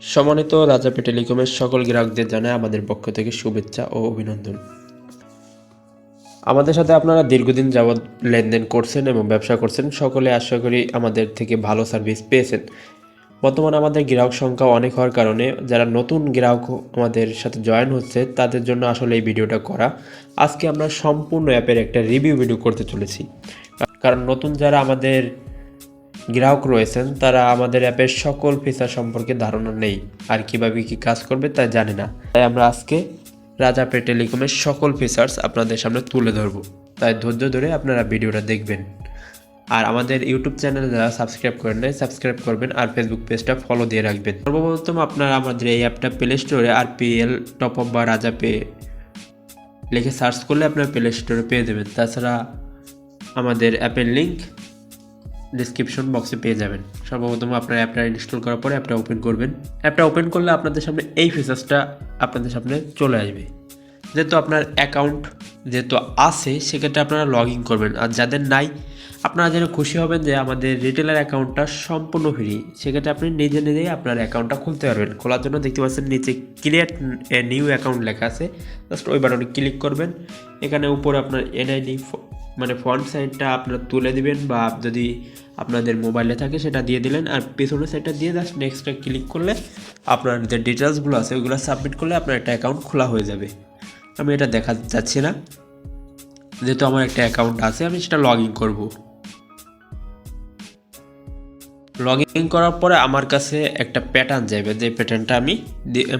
সম্মানিত রাজাপে টেলিকমের সকল গ্রাহকদের জানায় আমাদের পক্ষ থেকে শুভেচ্ছা ও অভিনন্দন। আমাদের সাথে আপনারা দীর্ঘদিন যাবৎ লেনদেন করছেন এবং ব্যবসা করছেন, সকলে আশা করি আমাদের থেকে ভালো সার্ভিস পেয়েছেন। বর্তমানে আমাদের গ্রাহক সংখ্যা অনেক হওয়ার কারণে যারা নতুন গ্রাহক আমাদের সাথে জয়েন হচ্ছে তাদের জন্য আসলে এই ভিডিওটা করা। আজকে আমরা সম্পূর্ণ অ্যাপের একটা রিভিউ ভিডিও করতে চলেছি, কারণ নতুন যারা আমাদের গ্রাহক রয়েছেন তারা আমাদের অ্যাপের সকল ফিচার সম্পর্কে ধারণা নেই, আর কিভাবে কি কাজ করবে তা জানে না। তাই আমরা আজকে রাজাপে টেলিকমের সকল ফিচার্স আপনাদের সামনে তুলে ধরব। তাই ধৈর্য ধরে আপনারা ভিডিওটা দেখবেন। আর আমাদের ইউটিউব চ্যানেলে যারা সাবস্ক্রাইব করেন নাই সাবস্ক্রাইব করবেন, আর ফেসবুক পেজটা ফলো দিয়ে রাখবেন। সর্বপ্রথম আপনারা আমাদের এই অ্যাপটা প্লে স্টোরে RPL টপ আপ বা রাজাপে লিখে সার্চ করলে আপনারা প্লে স্টোরে পেয়ে যাবেন। তাছাড়া আমাদের অ্যাপের লিঙ্ক ডিসক্রিপশন বক্সে পেয়ে যাবেন। সর্বপ্রথম আপনার অ্যাপটা ইনস্টল করার পরে অ্যাপটা ওপেন করবেন। অ্যাপটা ওপেন করলে আপনাদের সামনে এই ফিচার্সটা আপনাদের সামনে চলে আসবে। যেহেতু আপনার অ্যাকাউন্ট যেহেতু আছে সেক্ষেত্রে আপনারা লগ ইন করবেন, আর যাদের নাই আপনারা যেন খুশি হবেন যে আমাদের রিটেলার অ্যাকাউন্টটা সম্পূর্ণ ফ্রি। সেক্ষেত্রে আপনি নিজে নিজেই আপনার অ্যাকাউন্টটা খুলতে পারবেন। খোলার জন্য দেখতে পাচ্ছেন নিচে ক্রিয়েট এ নিউ অ্যাকাউন্ট লেখা আছে, জাস্ট ওই বাটনে ক্লিক করবেন। এখানে উপরে আপনার NID মানে ফ্রন্ট সাইডটা আপনারা তুলে দিবেন, বা যদি আপনাদের মোবাইলে থাকে সেটা দিয়ে দিলেন, আর পেছনের সাইডটা দিয়ে জাস্ট নেক্সটটা ক্লিক করলে আপনার যে ডিটেলসগুলো আছে ওইগুলো সাবমিট করলে আপনার একটা অ্যাকাউন্ট খোলা হয়ে যাবে। আমি এটা দেখা যাচ্ছি না, যেহেতু আমার একটা অ্যাকাউন্ট আছে আমি সেটা লগ ইন করবো। লগ ইন করার পরে আমার কাছে একটা প্যাটার্ন যাবে, যে প্যাটার্নটা আমি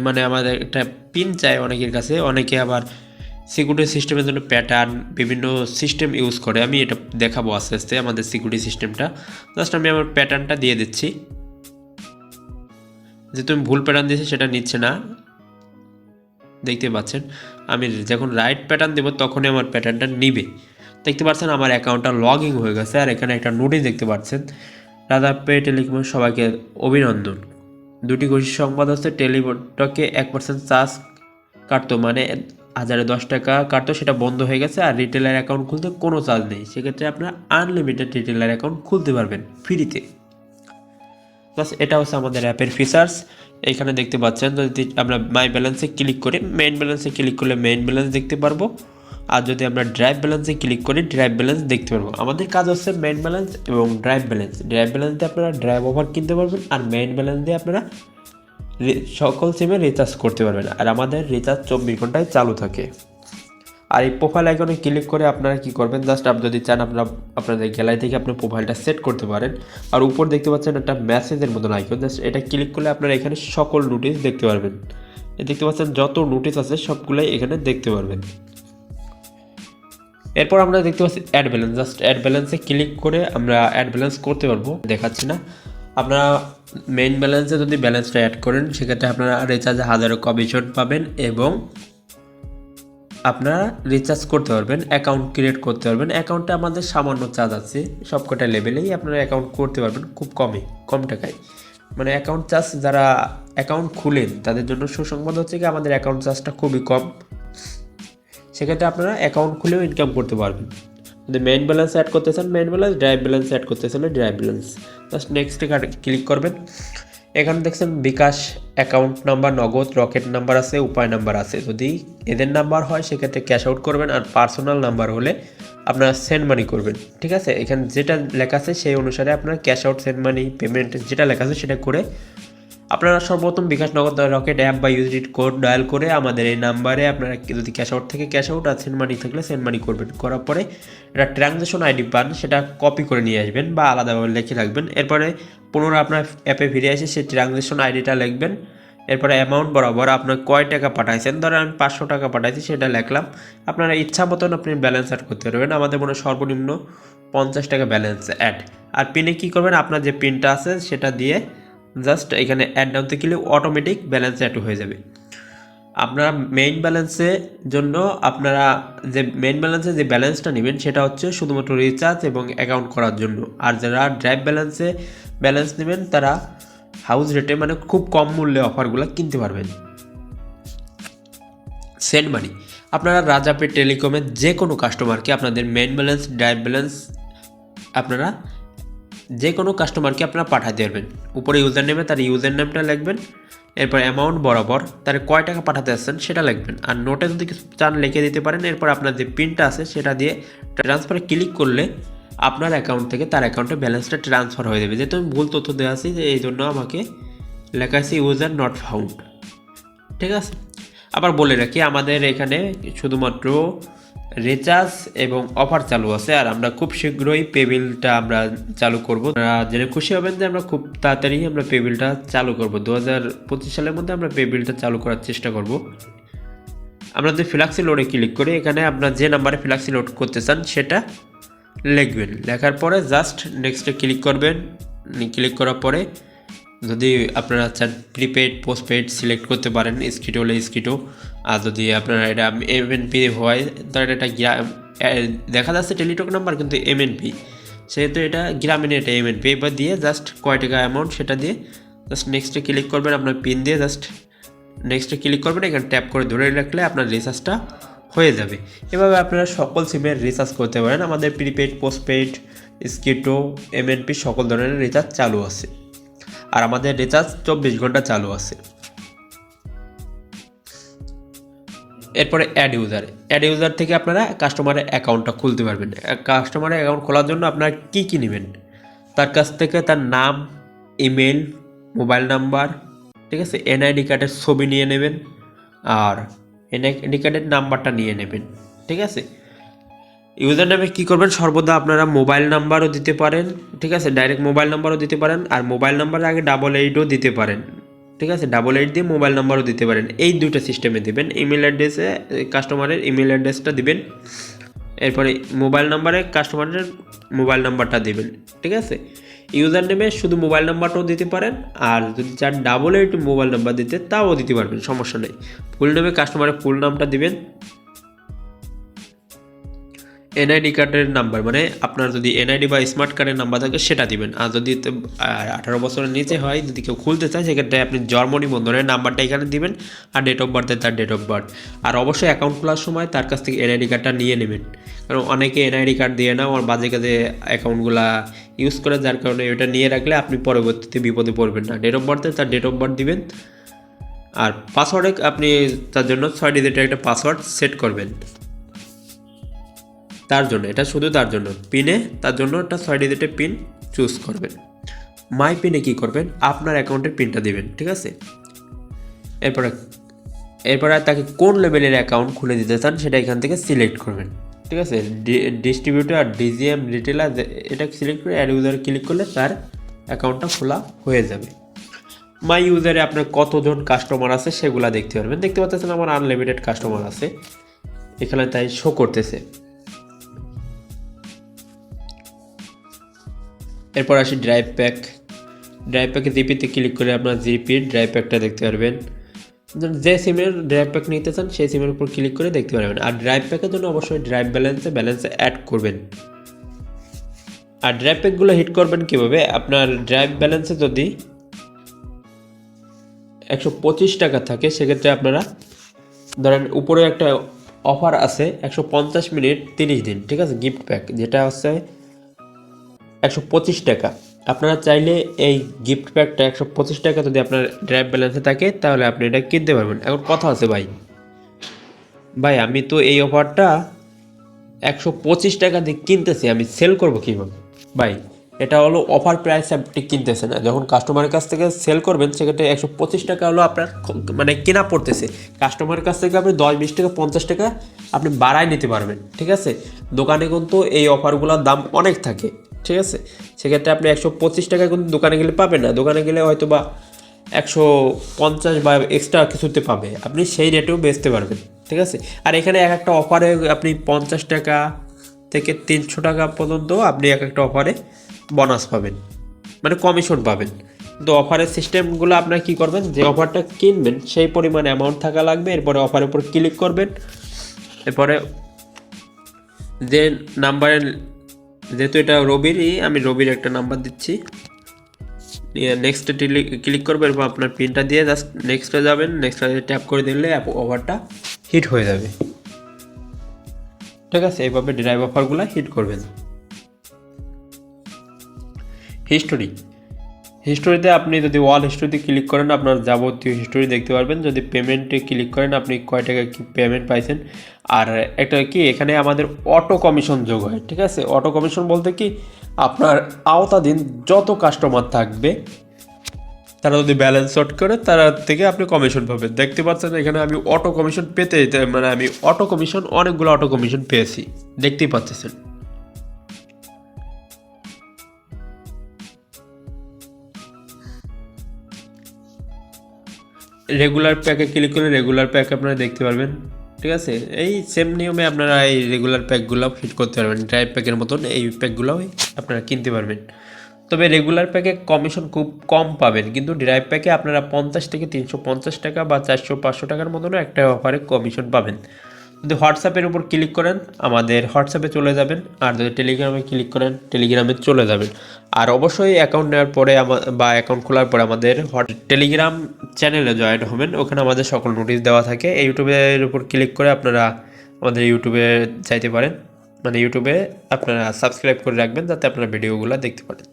মানে আমাদের একটা পিন চাই অনেকের কাছে। অনেকে আবার সিকিউরিটি সিস্টেমের জন্য প্যাটার্ন বিভিন্ন সিস্টেম ইউজ করে, আমি এটা দেখাবো আস্তে আস্তে আমাদের সিকিউরিটি সিস্টেমটা। জাস্ট আমি আমার প্যাটার্নটা দিয়ে দিচ্ছি। যেহেতু আমি ভুল প্যাটার্ন দিয়েছি সেটা নিচ্ছে না, দেখতে পাচ্ছেন। আমি যখন রাইট প্যাটার্ন দেবো তখনই আমার প্যাটার্নটা নিবে। দেখতে পাচ্ছেন আমার অ্যাকাউন্টটা লগ ইন হয়ে গেছে, আর এখানে একটা নোটিশ দেখতে পাচ্ছেন, রাজাপে টেলিকমের সবাইকে অভিনন্দন। দুটি খুশি সংবাদ হচ্ছে, টেলিটকে 1% চার্জ কাটতো, মানে 1010 টাকা কাটতো, সেটা বন্ধ হয়ে গেছে। আর রিটেলার অ্যাকাউন্ট খুলতে কোনো চার্জ নেই, সেক্ষেত্রে আপনারা আনলিমিটেড রিটেলার অ্যাকাউন্ট খুলতে পারবেন ফ্রিতে। প্লাস এটা হচ্ছে আমাদের অ্যাপের ফিচার্স। এইখানে দেখতে পাচ্ছেন, যদি আমরা মাই ব্যালেন্সে ক্লিক করি, মেইন ব্যালেন্সে ক্লিক করলে মেইন ব্যালেন্স দেখতে পারবো। আর যদি আমরা ড্রাইভ ব্যালেন্সে ক্লিক করি ড্রাইভ ব্যালেন্স দেখতে পারবো। আমাদের কাজ হচ্ছে মেইন ব্যালেন্স এবং ড্রাইভ ব্যালেন্স। ড্রাইভ ব্যালেন্স দিয়ে আপনারা ড্রাইভ ওভার কিনতে পারবেন, আর মেইন ব্যালেন্স দিয়ে আপনারা সকল সিমে রিচার্জ করতে পারবেন। আর আমাদের রিচার্জ 24 ঘন্টায় চালু থাকে। আর এই প্রোফাইল আইকনে ক্লিক করে আপনারা কি করবেন, জাস্ট আপনি যদি চান আপনারা আপনাদের গ্যালারি থেকে আপনার প্রোফাইলটা সেট করতে পারেন। আর উপর দেখতে পাচ্ছেন একটা মেসেজের মতন আইকন, জাস্ট এটা ক্লিক করলে আপনারা এখানে সকল নোটিশ দেখতে পারবেন। দেখতে পাচ্ছেন যত নোটিশ আছে সবগুলাই এখানে দেখতে পারবেন। এরপর আমরা দেখতে পাচ্ছি অ্যাড ব্যালেন্স, জাস্ট অ্যাড ব্যালেন্সে ক্লিক করে আমরা অ্যাড ব্যালেন্স করতে পারবো। দেখাচ্ছি না, আপনারা মেইন ব্যালেন্সে যদি ব্যালেন্সটা অ্যাড করেন সেক্ষেত্রে আপনারা রিচার্জে 1000 কমিশন পাবেন, এবং আপনারা রিচার্জ করতে পারবেন, অ্যাকাউন্ট ক্রিয়েট করতে পারবেন। অ্যাকাউন্টে আমাদের সামান্য চার্জ আছে, সবকটা লেভেলেই আপনারা অ্যাকাউন্ট করতে পারবেন খুব কম টাকায়। মানে অ্যাকাউন্ট চার্জ যারা অ্যাকাউন্ট খুলেন তাদের জন্য সুসংবাদ হচ্ছে কি আমাদের অ্যাকাউন্ট চার্জটা খুবই কম। সেক্ষেত্রে আপনারা অ্যাকাউন্ট খুলেও ইনকাম করতে পারবেন। যদি মেইন ব্যালেন্স অ্যাড করতে চান main balance, drive balance add করতে চাইলে ড্রাইভ ব্যালেন্স। জাস্ট নেক্সটে ক্লিক করবেন। এখানে দেখছেন bKash account number, Nagad, Rocket number আছে, উপায় নাম্বার আছে। যদি এদের নাম্বার হয় সেক্ষেত্রে ক্যাশ আউট করবেন, আর পার্সোনাল নাম্বার হলে আপনারা সেন্ড মানি করবেন। ঠিক আছে, এখানে যেটা লেখা আছে সেই অনুসারে আপনারা cash out, send money, payment যেটা লেখা আছে সেটা করে আপনারা সর্বপ্রথম বিকাশ, নগদ, রকেট অ্যাপ বা ইউজিট কোড ডায়াল করে আমাদের এই নাম্বারে আপনারা যদি ক্যাশ আউট থেকে ক্যাশ আউট, আর সেন্ড মানি থাকলে সেন্ড মানি করবেন। করার পরে একটা ট্রানজ্যাকশন আইডি পান, সেটা কপি করে নিয়ে আসবেন বা আলাদাভাবে লিখে রাখবেন। এরপরে পুনরায় আপনার অ্যাপে ফিরে এসে সেই ট্রানজ্যাকশন আইডিটা লিখবেন। এরপরে অ্যামাউন্ট বরাবর আপনার কয় টাকা পাঠাইছেন, ধরেন আমি 500 টাকা পাঠাইছি সেটা লিখলাম। আপনারা ইচ্ছা মতন আপনি ব্যালেন্স অ্যাড করতে পারবেন। আমাদের মনে সর্বনিম্ন 50 টাকা ব্যালেন্স অ্যাড। আর পিনে কী করবেন, আপনার যে পিনটা আছে সেটা দিয়ে জাস্ট এখানে অ্যাড ডাউনতে গেলে অটোমেটিক ব্যালেন্স অ্যাড হয়ে যাবে। আপনারা মেইন ব্যালেন্সের জন্য আপনারা যে মেইন ব্যালেন্সে যে ব্যালেন্সটা নেবেন সেটা হচ্ছে শুধুমাত্র রিচার্জ এবং অ্যাকাউন্ট করার জন্য। আর যারা ড্রাইভ ব্যালেন্সে ব্যালেন্স নেবেন তারা হাউস রেটে মানে খুব কম মূল্যে অফারগুলো কিনতে পারবেন। সেন্ড মানি, আপনারা রাজাপে টেলিকমের যে কোনো কাস্টমারকে আপনাদের মেইন ব্যালেন্স, ড্রাইভ ব্যালেন্স আপনারা যে কোনো কাস্টমারকে আপনারা পাঠাতে পারবেন। উপরে ইউজার নেমে তার ইউজার নেমটা লিখবেন, এরপর অ্যামাউন্ট বরাবর তার কয় টাকা পাঠাতে আসছেন সেটা লিখবেন, আর নোটে যদি কিছু চান লিখে দিতে পারেন। এরপর আপনার যে পিনটা আছে সেটা দিয়ে ট্রান্সফারে ক্লিক করলে আপনার অ্যাকাউন্ট থেকে তার অ্যাকাউন্টে ব্যালেন্সটা ট্রান্সফার হয়ে যাবে। যেহেতু আমি ভুল তথ্য দেওয়া আছি, যে এই জন্য আমাকে লেখা আছে ইউজার নট ফাউন্ড। ঠিক আছে, আবার বলে রাখি আমাদের এখানে শুধুমাত্র রিচার্জ এবং অফার চালু আছে, আর আমরা খুব শীঘ্রই পেবিলটা আমরা চালু করব। জেনে খুশি হবেন যে আমরা খুব তাড়াতাড়ি আমরা পেবিলটা চালু করব। 2025 সালের মধ্যে আমরা পেবিলটা চালু করার চেষ্টা করব। আমরা যদি ফ্ল্যাক্সি লোডে ক্লিক করি, এখানে আপনার যে নাম্বারে ফ্ল্যাক্সি লোড করতে চান সেটা লিখবেন। লেখার পরে জাস্ট নেক্সটে ক্লিক করবেন। ক্লিক করার পরে যদি আপনারা চান প্রিপেড পোস্টপেড সিলেক্ট করতে পারেন, স্কিটো হলে স্কিটো। আর যদি আপনারা এটা এমএনপি হয় তাহলে এটা দেখা যাচ্ছে টেলিটক নাম্বার কিন্তু এমএনপি, সেহেতু এটা গ্রামীণ, এটা এমএনপি। এবার দিয়ে জাস্ট কয় টাকা অ্যামাউন্ট সেটা দিয়ে জাস্ট নেক্সটে ক্লিক করবেন। আপনার পিন দিয়ে জাস্ট নেক্সটে ক্লিক করবেন, এখানে ট্যাপ করে ধরে রাখলে আপনার রিচার্জটা হয়ে যাবে। এভাবে আপনারা সকল সিমের রিচার্জ করতে পারেন। আমাদের প্রিপেড পোস্টপেড স্কিটো এমএনপি সকল ধরনের রিচার্জ চালু আছে, আর আমাদের রিচার্জ 24 ঘন্টা চালু আছে। এরপরে অ্যাড ইউজার থেকে আপনারা কাস্টমারের অ্যাকাউন্টটা খুলতে পারবেন। কাস্টমারের অ্যাকাউন্ট খোলার জন্য আপনারা কী নেবেন, তার কাছ থেকে তার নাম, ইমেল, মোবাইল নাম্বার, ঠিক আছে, এনআইডি কার্ডের ছবি নিয়ে নেবেন, আর এনআইডি কার্ডের নাম্বারটা নিয়ে নেবেন। ঠিক আছে, ইউজার নামে কী করবেন, সর্বদা আপনারা মোবাইল নাম্বারও দিতে পারেন। ঠিক আছে, ডাইরেক্ট মোবাইল নাম্বারও দিতে পারেন, আর মোবাইল নাম্বারের আগে 88ও দিতে পারেন। ঠিক আছে, 88 দিয়ে মোবাইল নাম্বারও দিতে পারেন। এই দুটো সিস্টেমে দেবেন। ইমেল অ্যাড্রেসে কাস্টমারের ইমেল অ্যাড্রেসটা দিবেন, এরপরে মোবাইল নাম্বারে কাস্টমারের মোবাইল নাম্বারটা দিবেন। ঠিক আছে, ইউজার নেমে শুধু মোবাইল নাম্বারটাও দিতে পারেন, আর যদি চান 88 মোবাইল নাম্বার দিতে তাও দিতে পারবেন, সমস্যা নেই। ফুল নেমে কাস্টমারের ফুল নামটা দিবেন। এনআইডি কার্ডের নাম্বার মানে আপনার যদি এনআইডি বা স্মার্ট কার্ডের নাম্বার থাকে সেটা দিবেন। আর যদি 18 বছরের নিচে হয়, যদি কেউ খুলতে চায়, সেক্ষেত্রে আপনি জন্ম নিবন্ধনের নাম্বারটা এখানে দিবেন, আর ডেট অফ বার্থে তার ডেট অফ বার্থ। আর অবশ্যই অ্যাকাউন্ট খোলার সময় তার কাছ থেকে এনআইডি কার্ডটা নিয়ে নেবেন, কারণ অনেকে এনআইডি কার্ড দিয়ে না আমার বাজে কাজে অ্যাকাউন্টগুলো ইউজ করে, যার কারণে ওটা নিয়ে রাখলে আপনি পরবর্তীতে বিপদে পড়বেন না। ডেট অফ বার্থে তার ডেট অফ বার্থ দিবেন, আর পাসওয়ার্ডে আপনি তার জন্য 6 ডিজিটের একটা পাসওয়ার্ড সেট করবেন। তার জন্য এটা শুধু তার জন্য, পিনে তার জন্য একটা 6 ডিজিটের পিন চুজ করবেন। মাই পিনে কী করবেন, আপনার অ্যাকাউন্টের পিনটা দিবেন। ঠিক আছে, এরপরে তাকে কোন লেভেলের অ্যাকাউন্ট খুলে দিতে চান সেটা এখান থেকে সিলেক্ট করবেন। ঠিক আছে, ডিস্ট্রিবিউটর, ডিজিএম, রিটেলার, এটা সিলেক্ট করে অ্যাড ইউজারে ক্লিক করলে তার অ্যাকাউন্টটা খোলা হয়ে যাবে। মাই ইউজারে আপনার কতজন কাস্টমার আছে সেগুলো দেখতে পারবেন। দেখতে পাচ্ছেন আমার আনলিমিটেড কাস্টমার আছে এখানে, তাই শো করতেছে। এরপর আসি ড্রাইভ প্যাকে জিপিতে ক্লিক করে আপনার জিপির ড্রাইভ প্যাকটা দেখতে পারবেন। যে সিমের ড্রাইভ প্যাক নিতে চান সেই সিমের উপর ক্লিক করে দেখতে পারবেন। আর ড্রাইভ প্যাকের জন্য অবশ্যই ড্রাইভ ব্যালেন্সে অ্যাড করবেন। আর ড্রাইভ প্যাকগুলো হিট করবেন কীভাবে, আপনার ড্রাইভ ব্যালেন্সে যদি 125 টাকা থাকে, সেক্ষেত্রে আপনারা ধরেন উপরে একটা অফার আছে 150 মিনিট 30 দিন। ঠিক আছে, গিফট প্যাক যেটা হচ্ছে 125 টাকা। আপনারা চাইলে এই গিফট প্যাকটা 125 টাকা যদি আপনার ড্রাইভ ব্যালেন্সে থাকে তাহলে আপনি এটা কিনতে পারবেন। এখন কথা আছে ভাই আমি তো এই অফারটা 125 টাকা দিয়ে কিনতেছি, আমি সেল করবো কীভাবে? ভাই এটা হলো অফার প্রাইস, আপনি কিনতেছে না। যখন কাস্টমারের কাছ থেকে সেল করবেন সেক্ষেত্রে 125 টাকা হলো আপনার মানে কেনা পড়তেছে। কাস্টমারের কাছ থেকে আপনি 10-20 টাকা 50 টাকা আপনি বাড়ায় নিতে পারবেন। ঠিক আছে, দোকানে কিন্তু এই অফারগুলোর দাম অনেক থাকে। ঠিক আছে, সেক্ষেত্রে আপনি 125 টাকায় কিন্তু দোকানে গেলে পাবেন না। দোকানে গেলে হয়তো বা 150 বা এক্সট্রা কিছুতে পাবে, আপনি সেই রেটেও বেচতে পারবেন। ঠিক আছে, আর এখানে এক একটা অফারে আপনি 50 টাকা থেকে 300 টাকা পর্যন্ত আপনি এক একটা অফারে বোনাস পাবেন, মানে কমিশন পাবেন। কিন্তু অফারের সিস্টেমগুলো আপনার কী করবেন, যে অফারটা কিনবেন সেই পরিমাণ অ্যামাউন্ট থাকা লাগবে। এরপরে অফারের উপর ক্লিক করবেন। এরপরে যে নাম্বারের, যেহেতু এটা রবিরই, আমি রবির একটা নাম্বার দিচ্ছি, নেক্সটে ক্লিক করবেন। এরপর আপনার পিনটা দিয়ে জাস্ট নেক্সটে যাবেন। নেক্সটে ট্যাপ করে দিলে অফারটা হিট হয়ে যাবে। ঠিক আছে, এইভাবে ড্রাইভ অফারগুলো হিট করবেন। হিস্টোরিতে আপনি যদি ওয়াল হিস্টোরিতে ক্লিক করেন আপনার যাবতীয় হিস্টোরি দেখতে পারবেন। যদি পেমেন্টে ক্লিক করেন আপনি কয় টাকা কি পেমেন্ট পাইছেন। আর একটা কি এখানে আমাদের অটো কমিশন যোগ হয়, ঠিক আছে। অটো কমিশন বলতে কি আপনার আওতাধীন যত কাস্টমার থাকবে তারা যদি ব্যালেন্স শর্ট করে তারা থেকে আপনি কমিশন পাবেন। দেখতে পাচ্ছেন এখানে আমি অটো কমিশন আমি অটো কমিশন অনেকগুলো অটো কমিশন পেয়েছি, দেখতেই পাচ্ছেন। রেগুলার প্যাকে ক্লিক করলে রেগুলার প্যাক আপনারা দেখতে পারবেন, ঠিক আছে। এই সেম নিয়মে আপনারা এই রেগুলার প্যাকগুলো ফিট করতে পারবেন। ড্রাইভ প্যাকের মতন এই প্যাকগুলোও আপনারা কিনতে পারবেন। তবে রেগুলার প্যাকে কমিশন খুব কম পাবেন, কিন্তু ড্রাইভ প্যাকে আপনারা 50 থেকে 350 টাকা বা 400-500 টাকার মতনও একটা অফারে কমিশন পাবেন। যদি হোয়াটসঅ্যাপের উপর ক্লিক করেন আমাদের হোয়াটসঅ্যাপে চলে যাবেন, আর যদি টেলিগ্রামে ক্লিক করেন টেলিগ্রামে চলে যাবেন। আর অবশ্যই অ্যাকাউন্ট নেওয়ার পরে বা অ্যাকাউন্ট খোলার পরে আমাদের টেলিগ্রাম চ্যানেলে জয়েন হবেন, ওখানে আমাদের সকল নোটিশ দেওয়া থাকে। ইউটিউবের উপর ক্লিক করে আপনারা আমাদের ইউটিউবে চাইতে পারেন, মানে ইউটিউবে আপনারা সাবস্ক্রাইব করে রাখবেন যাতে আপনারা ভিডিওগুলো দেখতে পারেন।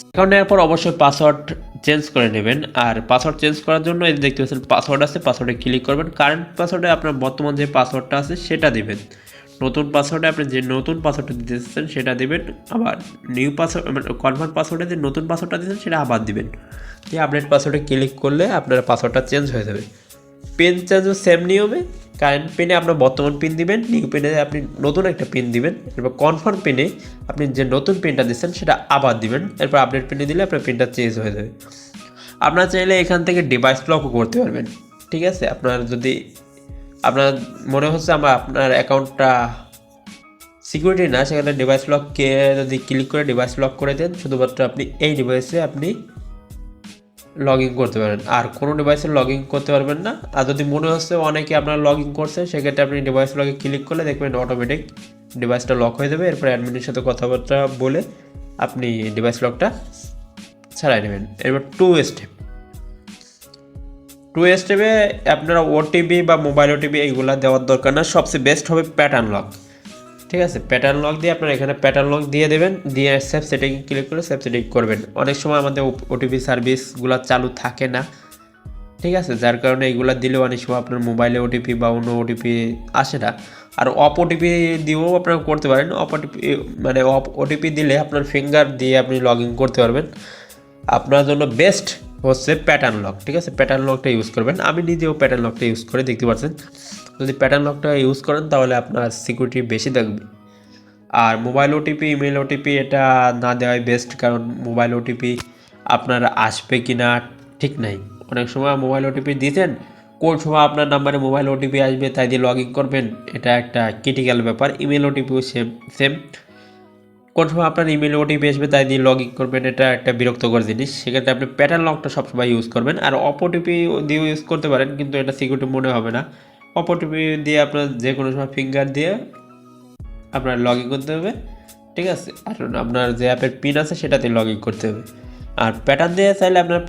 অ্যাকাউন্ট নেওয়ার পর অবশ্যই পাসওয়ার্ড চেঞ্জ করে নেবেন। আর পাসওয়ার্ড চেঞ্জ করার জন্য এই দেখতে পাচ্ছেন পাসওয়ার্ড আছে, পাসওয়ার্ডে ক্লিক করবেন। কারেন্ট পাসওয়ার্ডে আপনার বর্তমান যে পাসওয়ার্ডটা আছে সেটা দিবেন। নতুন পাসওয়ার্ডে আপনি যে নতুন পাসওয়ার্ডটা দিতেছেন সেটা দিবেন। আবার নিউ পাসওয়ার্ড মানে কনফার্ম পাসওয়ার্ডে যে নতুন পাসওয়ার্ডটা দিচ্ছেন সেটা আবার দিবেন। এই আপডেট পাসওয়ার্ডে ক্লিক করলে আপনার পাসওয়ার্ডটা চেঞ্জ হয়ে যাবে। পিন চেঞ্জও সেম নিয়মে, কারেন্ট পিনে আপনার বর্তমান পিন দিবেন, নিউ পিনে আপনি নতুন একটা পিন দিবেন, এরপর কনফার্ম পিনে আপনি যে নতুন পিনটা দিচ্ছেন সেটা আবার দিবেন। এরপর আপডেট পিনে দিলে আপনার পিনটা চেঞ্জ হয়ে যাবে। আপনারা চাইলে এখান থেকে ডিভাইস লকও করতে পারবেন, ঠিক আছে। আপনার যদি আপনার মনে হচ্ছে আপনার অ্যাকাউন্টটা সিকিউরিটি না, সেখানে ডিভাইস লককে যদি ক্লিক করে ডিভাইস লক করে দেন, শুধুমাত্র আপনি এই ডিভাইসে আপনি লগ ইন করতে পারেন, আর কোনো ডিভাইসে লগ ইন করতে পারবেন না। আর যদি মনে হচ্ছে অনেকে আপনার লগ ইন করছে, সেক্ষেত্রে আপনি ডিভাইস লগে ক্লিক করলে দেখবেন অটোমেটিক ডিভাইসটা লক হয়ে যাবে। এরপর অ্যাডমিনের সাথে কথাবার্তা বলে আপনি ডিভাইস লকটা ছাড়াই নেবেন। এরপর টু স্টেপে আপনারা ওটিপি বা মোবাইল ওটিপি এইগুলো দেওয়ার দরকার না। সবচেয়ে বেস্ট হবে প্যাটার্ন লক, ঠিক আছে। প্যাটার্ন লক দিয়ে আপনারা এখানে প্যাটার্ন লক দিয়ে দেবেন, দিয়ে সেভ সেটিং ক্লিক করে সেভ সেটিং করবেন। অনেক সময় আমাদের ওটিপি সার্ভিসগুলো চালু থাকে না, ঠিক আছে, যার কারণে এইগুলো দিলেও অনেক সময় আপনার মোবাইলে ওটিপি বা অন্য ওটিপি আসে না। আর অপ ওটিপি দিয়েও আপনারা করতে পারেন। অপ ওটিপি দিলে আপনার ফিঙ্গার দিয়ে আপনি লগ ইন করতে পারবেন। আপনার জন্য বেস্ট হচ্ছে প্যাটার্ন লক, ঠিক আছে। প্যাটার্ন লকটা ইউজ করবেন। আমি নিজেও প্যাটার্ন লকটা ইউজ করে দেখতে পাচ্ছেন। যদি প্যাটার্ন লকটা ইউজ করেন তাহলে আপনার সিকিউরিটি বেশি থাকবে। আর মোবাইল ওটিপি ইমেল ওটিপি এটা না দেওয়াই বেস্ট, কারণ মোবাইল ওটিপি আপনার আসবে কি না ঠিক নাই। অনেক সময় মোবাইল ওটিপি দিতেন, কোন সময় আপনার নাম্বারে মোবাইল ওটিপি আসবে তাই দিয়ে লগ ইন করবেন, এটা একটা ক্রিটিক্যাল ব্যাপার। ইমেল ওটিপিও সেম, কোন সময় আপনার ইমেল ওটিপি আসবে তাই দিয়ে লগ ইন করবেন, এটা একটা বিরক্তকর জিনিস। সেক্ষেত্রে আপনি প্যাটার্ন লকটা সবসময় ইউজ করবেন। আর অপ ওটিপি দিয়েও ইউজ করতে পারেন, কিন্তু এটা সিকিউরিটি মনে হবে না। অপ ওটিপি দিয়ে আপনার যে কোনো সময় ফিঙ্গার দিয়ে আপনার লগ ইন করতে হবে, ঠিক আছে। আর আপনার যে অ্যাপের পিন আছে সেটাতে লগ ইন করতে হবে। আর প্যাটার্ন দিয়ে চাইলে আপনার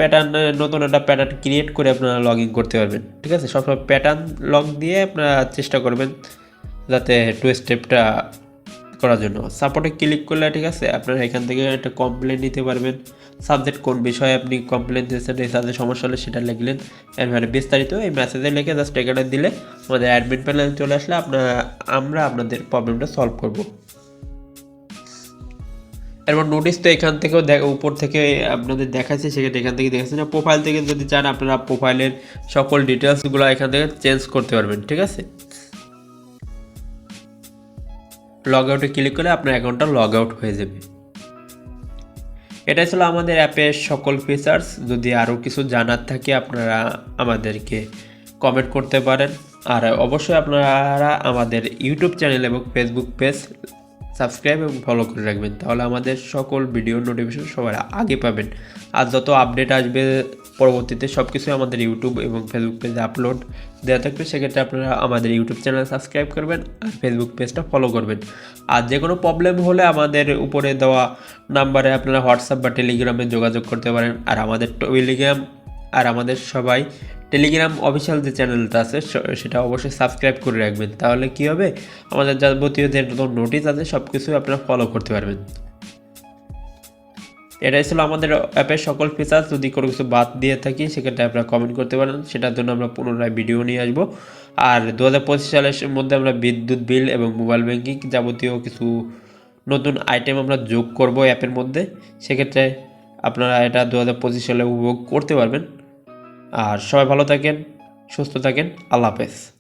নতুন একটা প্যাটার্ন ক্রিয়েট করে আপনারা লগ ইন করতে পারবেন, ঠিক আছে। সবসময় প্যাটার্ন লক দিয়ে আপনারা চেষ্টা করবেন যাতে টু স্টেপটা করার জন্য। সাপোর্টে ক্লিক করলে, ঠিক আছে, আপনারা এখান থেকে একটা কমপ্লেন নিতে পারবেন। সাবজেক্ট কোন বিষয়ে আপনি কমপ্লেন দিয়েছেন, এই সাবজেক্ট সমস্যা হলে সেটা লিখলেন। এরপরে বিস্তারিত এই মেসেজে লিখে জাস্ট এখানে দিলে আমাদের অ্যাডমিন প্যানেল চলে আসলে আমরা আপনাদের প্রবলেমটা সলভ করব। এরপর নোটিস তো এখান থেকেও উপর থেকে আপনাদের দেখাচ্ছে, সেক্ষেত্রে এখান থেকে দেখাচ্ছে না। প্রোফাইল থেকে যদি চান আপনারা প্রোফাইলের সকল ডিটেলসগুলো এখান থেকে চেঞ্জ করতে পারবেন, ঠিক আছে। লগ আউটে ক্লিক করে আপনার অ্যাকাউন্টটা লগ আউট হয়ে যাবে। এটাই ছিল আমাদের অ্যাপের সকল ফিচার্স। যদি আরও কিছু জানার থাকে আপনারা আমাদেরকে কমেন্ট করতে পারেন। আর অবশ্যই আপনারা আমাদের ইউটিউব চ্যানেল এবং ফেসবুক পেজ সাবস্ক্রাইব এবং ফলো করে রাখবেন, তাহলে আমাদের সকল ভিডিও নোটিফিকেশন সবার আগে পাবেন। আর যত আপডেট আসবে পরবর্তীতে সব কিছুই আমাদের ইউটিউব এবং ফেসবুক পেজে আপলোড দেওয়া থাকবে। সেক্ষেত্রে আপনারা আমাদের ইউটিউব চ্যানেল সাবস্ক্রাইব করবেন আর ফেসবুক পেজটা ফলো করবেন। আর যে কোনো প্রবলেম হলে আমাদের উপরে দেওয়া নাম্বারে আপনারা হোয়াটসঅ্যাপ বা টেলিগ্রামে যোগাযোগ করতে পারেন। আর আমাদের সবাই টেলিগ্রাম অফিসিয়াল যে চ্যানেলটা আছে সেটা অবশ্যই সাবস্ক্রাইব করে রাখবেন, তাহলে কী হবে, আমাদের যাবতীয় যে নতুন নোটিশ আছে সব কিছুই আপনারা ফলো করতে পারবেন। এটাই ছিল আমাদের অ্যাপের সকল ফিচার। যদি কোনো কিছু বাদ দিয়ে থাকি সেক্ষেত্রে আপনারা কমেন্ট করতে পারেন, সেটার জন্য আমরা পুনরায় ভিডিও নিয়ে আসবো। আর 2025 সালের মধ্যে আমরা বিদ্যুৎ বিল এবং মোবাইল ব্যাংকিং যাবতীয় কিছু নতুন আইটেম আমরা যোগ করব অ্যাপের মধ্যে। সেক্ষেত্রে আপনারা এটা 2025 সালে উপভোগ করতে পারবেন। আর সবাই ভালো থাকেন, সুস্থ থাকেন, আল্লাহ হাফেজ।